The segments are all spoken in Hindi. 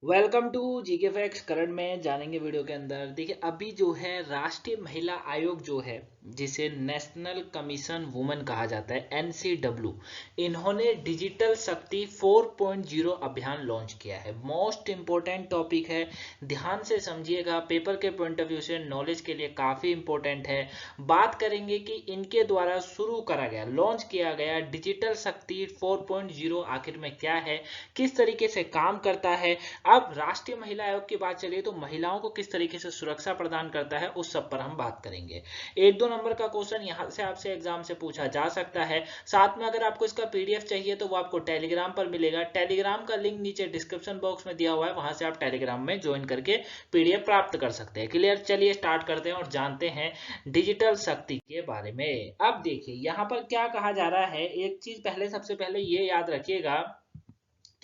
Welcome to GK facts. Current में जानेंगे वीडियो के अंदर। देखिए, अभी जो है राष्ट्रीय महिला आयोग जो है, जिसे नेशनल कमीशन वुमेन कहा जाता है, एनसीडब्ल्यू, इन्होंने डिजिटल शक्ति 4.0 अभियान लॉन्च किया है। मोस्ट इंपोर्टेंट टॉपिक है, ध्यान से समझिएगा, पेपर के पॉइंट ऑफ व्यू से नॉलेज के लिए काफी इंपॉर्टेंट है। बात करेंगे कि इनके द्वारा शुरू करा गया, लॉन्च किया गया डिजिटल शक्ति 4.0 आखिर में क्या है, किस तरीके से काम करता है। अब राष्ट्रीय महिला आयोग की बात चलिए तो महिलाओं को किस तरीके से सुरक्षा प्रदान करता है, उस सब पर हम बात करेंगे। एक दो नंबर का क्वेश्चन यहां से आपसे एग्जाम से पूछा जा सकता है। साथ में अगर आपको इसका पीडीएफ चाहिए तो वो आपको टेलीग्राम पर मिलेगा। टेलीग्राम का लिंक नीचे डिस्क्रिप्शन बॉक्स में दिया हुआ है, वहां से आप टेलीग्राम में ज्वाइन करके पीडीएफ प्राप्त कर सकते हैं। क्लियर? चलिए स्टार्ट करते हैं और जानते हैं डिजिटल शक्ति के बारे में। अब देखिए यहाँ पर क्या कहा जा रहा है, एक चीज पहले, सबसे पहले ये याद रखिएगा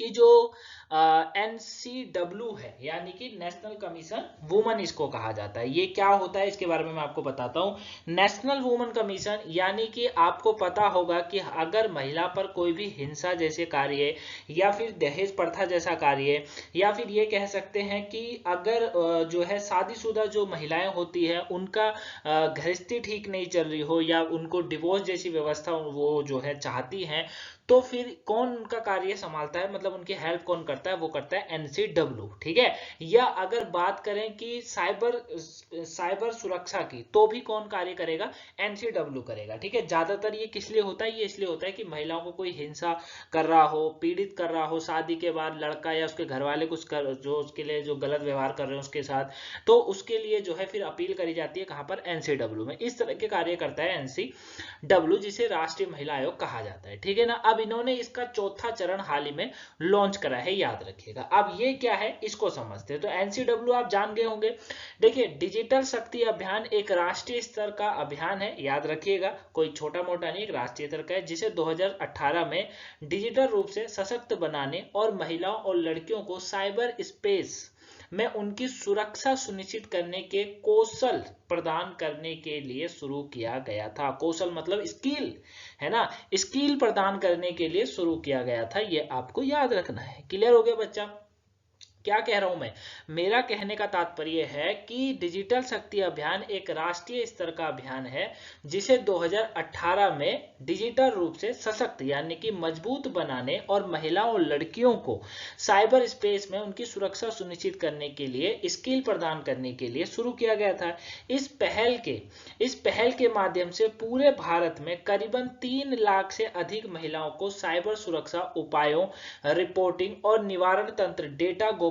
कि जो एनसीडब्ल्यू है, यानी कि नेशनल कमीशन वुमन इसको कहा जाता है, ये क्या होता है इसके बारे में मैं आपको बताता हूं। नेशनल वुमन कमीशन यानी कि आपको पता होगा कि अगर महिला पर कोई भी हिंसा जैसे कार्य या फिर दहेज प्रथा जैसा कार्य, या फिर ये कह सकते हैं कि अगर जो है शादीशुदा जो महिलाएं होती है उनका गृहस्थी ठीक नहीं चल रही हो, या उनको डिवोर्स जैसी व्यवस्था वो जो है चाहती हैं, तो फिर कौन उनका कार्य संभालता है, मतलब उनकी हेल्प कौन करता है, वो करता है एनसीडब्ल्यू। ठीक है? या अगर बात करें कि साइबर साइबर सुरक्षा की, तो भी कौन कार्य करेगा, एनसीडब्ल्यू करेगा। ठीक है? ज्यादातर ये किस लिए होता है, ये इसलिए होता है कि महिलाओं को कोई हिंसा कर रहा हो, पीड़ित कर रहा हो, शादी के बाद लड़का या उसके घर वाले कुछ कर, जो उसके लिए जो गलत व्यवहार कर रहे हैं उसके साथ, तो उसके लिए जो है फिर अपील करी जाती है कहां पर, एनसीडब्ल्यू में। इस तरह के कार्य करता है एनसीडब्ल्यू, जिसे राष्ट्रीय महिला आयोग कहा जाता है। ठीक है ना? अब इन्होंने इसका चौथा चरण हाल ही में लॉन्च करा है, याद रखिएगा। अब ये क्या है इसको समझते हैं। तो एनसीडब्ल्यू आप जान गए होंगे। देखिए, डिजिटल शक्ति अभियान एक राष्ट्रीय स्तर का अभियान है, याद रखिएगा, कोई छोटा मोटा नहीं, एक राष्ट्रीय स्तर का है, जिसे 2018 में डिजिटल रूप से सशक्त बनाने और महिलाओं और लड़कियों को साइबर स्पेस में उनकी सुरक्षा सुनिश्चित करने के कौशल प्रदान करने के लिए शुरू किया गया था। कौशल मतलब स्किल, है ना? स्किल प्रदान करने के लिए शुरू किया गया था, ये आपको याद रखना है। क्लियर हो गया बच्चा? क्या कह रहा हूं मैं, मेरा कहने का तात्पर्य है कि डिजिटल शक्ति अभियान एक राष्ट्रीय स्तर का अभियान है, जिसे 2018 में डिजिटल रूप से सशक्त यानी कि मजबूत बनाने और महिलाओं और लड़कियों को साइबर स्पेस में उनकी सुरक्षा सुनिश्चित करने के लिए स्किल प्रदान करने के लिए शुरू किया गया था। इस पहल के माध्यम से पूरे भारत में करीबन 3 लाख से अधिक महिलाओं को साइबर सुरक्षा उपायों, रिपोर्टिंग और निवारण तंत्र, डेटा गोपनीयता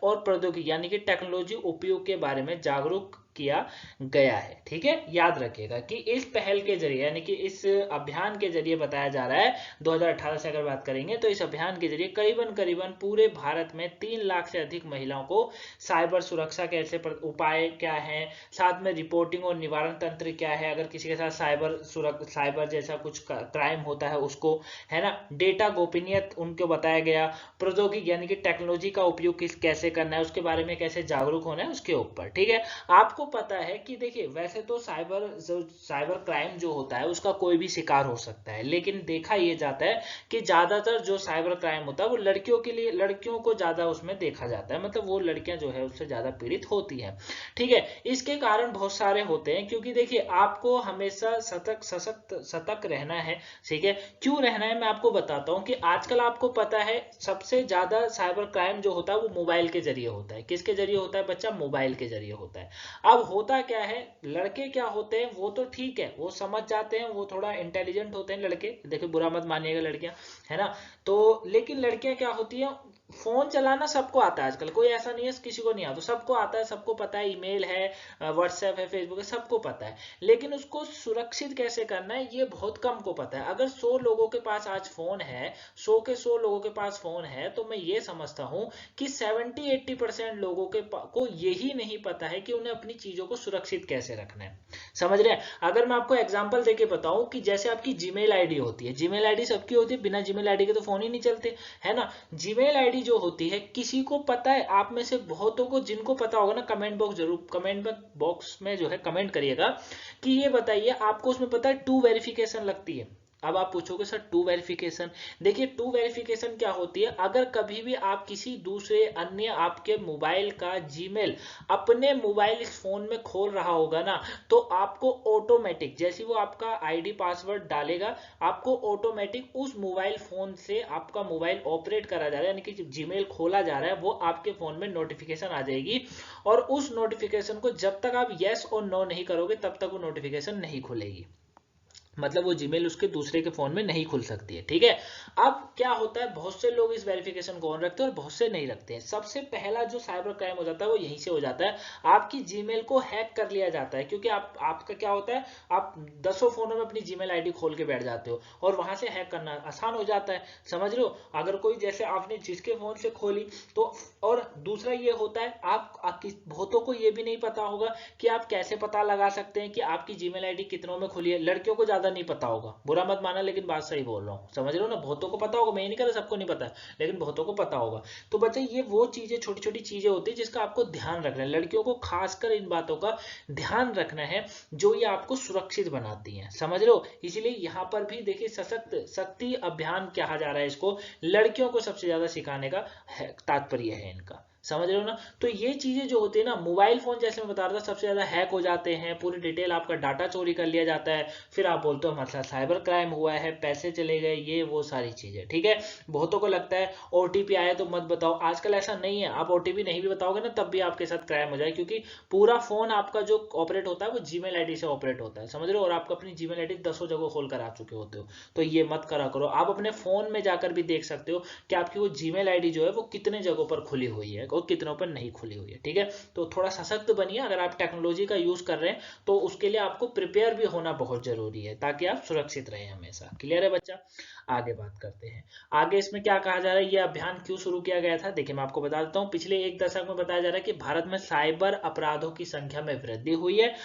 और प्रौद्योगिकी यानी कि टेक्नोलॉजी उपयोग के बारे में जागरूक किया गया है। ठीक है? याद रखिएगा कि इस पहल के जरिए यानी कि इस अभियान के जरिए बताया जा रहा है, 2018 से अगर बात करेंगे तो इस अभियान के जरिए करीबन करीबन पूरे भारत में 3 लाख से अधिक महिलाओं को साइबर सुरक्षा के ऐसे उपाय क्या है, साथ में रिपोर्टिंग और निवारण तंत्र क्या है, अगर किसी के साथ साइबर जैसा कुछ क्राइम होता है उसको, है ना, डेटा गोपनीयता उनको बताया गया, प्रौद्योगिकी यानी कि टेक्नोलॉजी का उपयोग कैसे करना है उसके बारे में कैसे जागरूक होना है उसके ऊपर। ठीक है? आपको पता है कि देखिए, वैसे तो साइबर क्राइम जो होता है उसका कोई भी शिकार हो सकता है, लेकिन देखा यह जाता है कि ज्यादातर जो साइबर क्राइम होता है वो लड़कियों के लिए, लड़कियों को ज्यादा उसमें देखा जाता है, मतलब वो लड़कियां जो है उससे ज्यादा पीड़ित होती हैं। ठीक है? इसके कारण बहुत सारे होते हैं, क्योंकि देखिए आपको हमेशा सतर्क रहना है। ठीक है? क्यों रहना है मैं आपको बताता हूं कि आजकल आपको पता है सबसे ज्यादा साइबर क्राइम जो होता है वो मोबाइल के जरिए होता है। किसके जरिए होता है बच्चा? मोबाइल के जरिए होता है। अब होता क्या है, लड़के क्या होते हैं, वो तो ठीक है, वो समझ जाते हैं, वो थोड़ा इंटेलिजेंट होते हैं लड़के, देखिए बुरा मत मानिएगा लड़कियां, है ना? तो लेकिन लड़कियां क्या होती हैं, फोन चलाना सबको आता है आजकल, कोई ऐसा नहीं है किसी को नहीं आता, सबको आता है, सबको पता है, ईमेल है, व्हाट्सएप है, फेसबुक है, सबको पता है, लेकिन उसको सुरक्षित कैसे करना है ये बहुत कम को पता है। अगर 100 लोगों के पास आज फोन है, 100 के 100 लोगों के पास फोन है, तो मैं ये समझता हूं कि 70-80% लोगों को यही नहीं पता है कि उन्हें अपनी चीजों को सुरक्षित कैसे रखना है। समझ रहे हैं? अगर मैं आपको एग्जांपल देके बताऊं कि जैसे आपकी जीमेल आईडी होती है, जीमेल आईडी सबकी होती है, बिना जीमेल आईडी के तो फोन ही नहीं चलते, है ना? जीमेल आईडी जो होती है किसी को पता है, आप में से बहुतों को जिनको पता होगा ना, कमेंट बॉक्स में जो है कमेंट करिएगा कि ये बताइए आपको उसमें पता है 2 वेरिफिकेशन लगती है। अब आप पूछोगे सर टू वेरिफिकेशन, देखिए टू वेरिफिकेशन क्या होती है, अगर कभी भी आप किसी दूसरे अन्य आपके मोबाइल का जीमेल अपने मोबाइल फोन में खोल रहा होगा ना, तो आपको ऑटोमेटिक जैसे वो आपका आईडी पासवर्ड डालेगा, आपको ऑटोमेटिक उस मोबाइल फोन से आपका मोबाइल ऑपरेट करा जा रहा है, यानी कि जीमेल खोला जा रहा है, वो आपके फोन में नोटिफिकेशन आ जाएगी, और उस नोटिफिकेशन को जब तक आप यस और नो नहीं करोगे तब तक वो नोटिफिकेशन नहीं खुलेगी, मतलब वो जीमेल उसके दूसरे के फोन में नहीं खुल सकती है, ठीक है। अब क्या होता है, बहुत से लोग इस वेरिफिकेशन को ऑन रखते हैं और बहुत से नहीं रखते हैं। सबसे पहला जो साइबर क्राइम हो जाता है वो यहीं से हो जाता है, आपकी जीमेल को हैक कर लिया जाता है, क्योंकि आपका क्या होता है, आप दसों फोनों में अपनी जीमेल आईडी खोल के बैठ जाते हो और वहां से हैक करना आसान हो जाता है, समझ लो। अगर कोई जैसे आपने जिसके फोन से खोली तो, और दूसरा ये होता है आपकी बहुतों को ये भी नहीं पता होगा कि आप कैसे पता लगा सकते हैं कि आपकी जीमेल आईडी कितनों में खुली है। लड़कियों को ज्यादा नहीं पता होगा, बुरा मत माना, लेकिन बात सही बोल रहा हूँ, समझ रहे हो ना, बहुतों को पता होगा, मैं ये नहीं कह रहा सबको नहीं पता है, लेकिन बहुतों को पता होगा। तो बच्चे ये वो चीजें, छोटी छोटी चीजें होती है जिसका आपको ध्यान रखना है, लड़कियों को खासकर इन बातों का ध्यान रखना है जो ये आपको सुरक्षित बनाती हैं, समझ लो। इसलिए यहाँ पर भी देखिए सशक्त शक्ति अभियान कहा जा रहा है इसको, लड़कियों को सबसे ज्यादा सिखाने का तात्पर्य है इनका, समझ रहे हो ना। तो ये चीजें जो होती है ना, मोबाइल फोन जैसे मैं बता रहा था सबसे ज्यादा हैक हो जाते हैं, पूरी डिटेल आपका डाटा चोरी कर लिया जाता है, फिर आप बोलते हो मतलब साइबर क्राइम हुआ है, पैसे चले गए, ये वो सारी चीजें, ठीक है। बहुतों को लगता है ओटीपी आया तो मत बताओ, आजकल ऐसा नहीं है, आप ओटीपी नहीं भी बताओगे ना तब भी आपके साथ क्राइम हो जाए, क्योंकि पूरा फोन आपका जो ऑपरेट होता है वो जीमेल आईडी से ऑपरेट होता है, समझ रहे हो, और आप अपनी जीमेल आईडी दसों जगह खोल कर आ चुके होते हो, तो ये मत करा करो। आप अपने फोन में जाकर भी देख सकते हो कि आपकी वो जीमेल आईडी जो है वो कितने जगहों पर खुली हुई है और कितनों पर नहीं खुली हुई है, ठीक है। तो थोड़ा सशक्त बनिए, अगर आप टेक्नोलॉजी का यूज कर रहे हैं तो उसके लिए आपको प्रिपेयर भी होना बहुत जरूरी है, ताकि आप सुरक्षित रहें हमेशा। क्लियर है बच्चा, आगे बात करते हैं। आगे इसमें क्या कहा जा रहा है, ये अभियान क्यों शुरू किया गया था, देखिए मैं आपको बता देता हूँ। पिछले एक दशक में बताया जा रहा है कि भारत में साइबर अपराधों की संख्या में वृद्धि हुई है।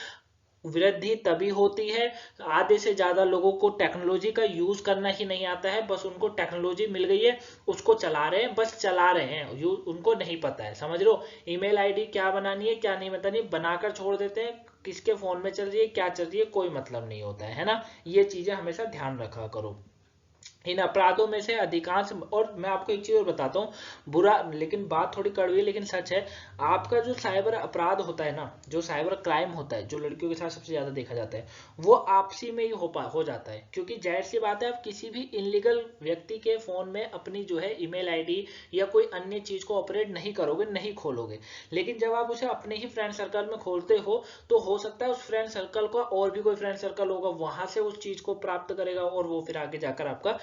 वृद्धि तभी होती है, आधे से ज्यादा लोगों को टेक्नोलॉजी का यूज करना ही नहीं आता है, बस उनको टेक्नोलॉजी मिल गई है, उसको चला रहे हैं, बस चला रहे हैं, उनको नहीं पता है, समझ लो। ईमेल आईडी क्या बनानी है क्या नहीं बतानी, बनाकर छोड़ देते हैं, किसके फोन में चल रही है क्या चल रही है कोई मतलब नहीं होता है ना। ये चीजें हमेशा ध्यान रखा करो। इन अपराधों में से अधिकांश, और मैं आपको एक चीज और बताता हूँ, बुरा लेकिन बात थोड़ी कड़वी है लेकिन सच है, आपका जो साइबर अपराध होता है ना, जो साइबर क्राइम होता है, जो लड़कियों के साथ सबसे ज्यादा देखा जाता है, वो आपसी में ही हो जाता है, क्योंकि जाहिर सी बात है आप किसी भी इनलीगल व्यक्ति के फोन में अपनी जो है ईमेल आईडी या कोई अन्य चीज को ऑपरेट नहीं करोगे, नहीं खोलोगे। लेकिन जब आप उसे अपने ही फ्रेंड सर्कल में खोलते हो तो हो सकता है उस फ्रेंड सर्कल का और भी कोई फ्रेंड सर्कल होगा, वहां से उस चीज को प्राप्त करेगा और वो फिर आगे जाकर आपका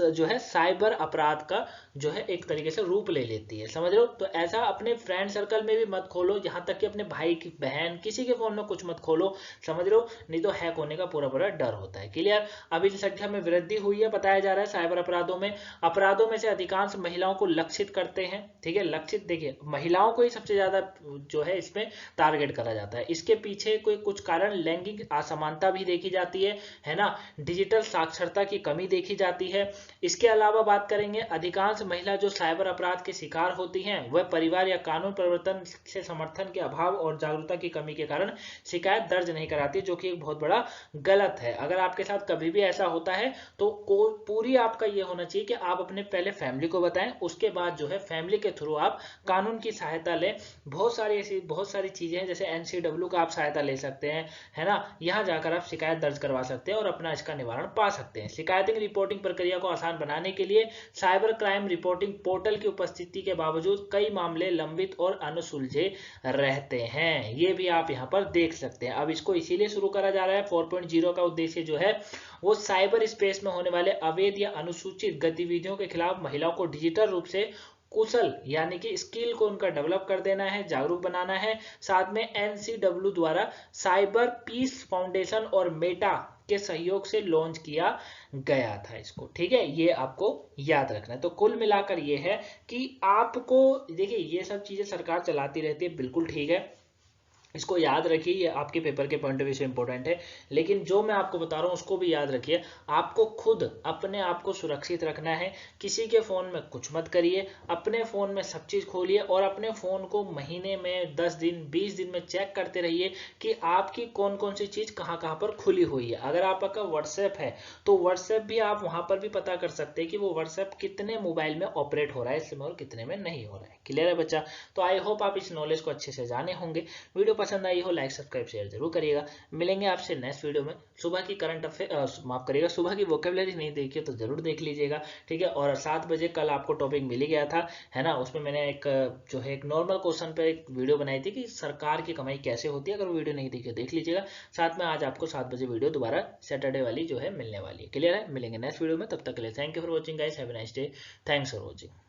जो है साइबर अपराध का जो है एक तरीके से रूप ले लेती है, समझ रहे हो। तो ऐसा अपने फ्रेंड सर्कल में भी मत खोलो, यहां तक कि अपने भाई की बहन किसी के फोन में कुछ मत खोलो, समझ रहे हो, नहीं तो हैक होने का पूरा पूरा डर होता है। क्लियर। अब इन संख्या में वृद्धि हुई है, बताया जा रहा है साइबर अपराधों में से अधिकांश महिलाओं को लक्षित करते हैं, ठीक है। लक्षित देखिए महिलाओं को ही सबसे ज्यादा जो है इसमें टारगेट करा जाता है। इसके पीछे कोई कुछ कारण लैंगिक असमानता भी देखी जाती है ना, डिजिटल साक्षरता की कमी देखी जाती है। इसके अलावा बात करेंगे, अधिकांश महिला जो साइबर अपराध के शिकार होती हैं वह परिवार या कानून प्रवर्तन से समर्थन के अभाव और जागरूकता की कमी के कारण शिकायत दर्ज नहीं कराती, जो कि एक बहुत बड़ा गलत है। अगर आपके साथ कभी भी ऐसा होता है तो पूरी आपका ये होना चाहिए कि आप अपने पहले फैमिली को बताएं, उसके बाद जो है फैमिली के थ्रू आप कानून की सहायता लें। बहुत सारी चीजें हैं, जैसे NCW का आप सहायता ले सकते हैं, है ना, यहाँ जाकर आप शिकायत दर्ज करवा सकते हैं और अपना इसका निवारण पा सकते हैं। शिकायतें रिपोर्टिंग प्रक्रिया को आसान बनाने के लिए साइबर क्राइम रिपोर्टिंग पोर्टल की उपस्थिति के बावजूद कई मामले लंबित और अनसुलझे रहते हैं, ये भी आप यहाँ पर देख सकते हैं। अब इसको इसीलिए शुरू करा जा रहा है, 4.0 का उद्देश्य जो है वो साइबर स्पेस में होने वाले अवैध या अनुसूचित गतिविधियों के खिलाफ महिलाओं को डिजिटल रूप से कुशल यानी कि स्किल को उनका डेवलप कर देना है, जागरूक बनाना है। साथ में NCW द्वारा साइबर पीस फाउंडेशन और मेटा के सहयोग से लॉन्च किया गया था इसको, ठीक है, ये आपको याद रखना है। तो कुल मिलाकर ये है कि आपको देखिए ये सब चीजें सरकार चलाती रहती है, बिल्कुल ठीक है, इसको याद रखिए, ये आपके पेपर के पॉइंट ऑफ व्यू से इंपॉर्टेंट है। लेकिन जो मैं आपको बता रहा हूँ उसको भी याद रखिए, आपको खुद अपने आप को सुरक्षित रखना है। किसी के फ़ोन में कुछ मत करिए, अपने फ़ोन में सब चीज़ खोलिए और अपने फ़ोन को महीने में 10 दिन 20 दिन में चेक करते रहिए कि आपकी कौन कौन सी चीज़ कहाँ कहाँ पर खुली हुई है। अगर आपका व्हाट्सएप है तो व्हाट्सएप भी आप वहाँ पर भी पता कर सकते हैं कि वो व्हाट्सएप कितने मोबाइल में ऑपरेट हो रहा है इस समय और कितने में नहीं हो रहा है। क्लियर है बच्चा? तो आई होप आप इस नॉलेज को अच्छे से जाने होंगे। वीडियो पसंद आई हो लाइक सब्सक्राइब शेयर जरूर करिएगा। मिलेंगे आपसे नेक्स्ट वीडियो में। सुबह की करंट अफेयर माफ करिएगा, सुबह की वोकेबलरी नहीं देखी तो जरूर देख लीजिएगा, ठीक है। और 7 बजे कल आपको टॉपिक मिल ही गया था, है ना। उसमें मैंने एक जो है एक नॉर्मल क्वेश्चन पे एक वीडियो बनाई थी कि सरकार की कमाई कैसे होती है। अगर वो वीडियो नहीं देखी देख लीजिएगा। साथ में आज आपको 7 बजे वीडियो दोबारा सैटरडे वाली जो है मिलने वाली है। क्लियर है? मिलेंगे नेक्स्ट वीडियो में, तब तक के लिए thank you for watching guys, have a nice day, thanks for watching.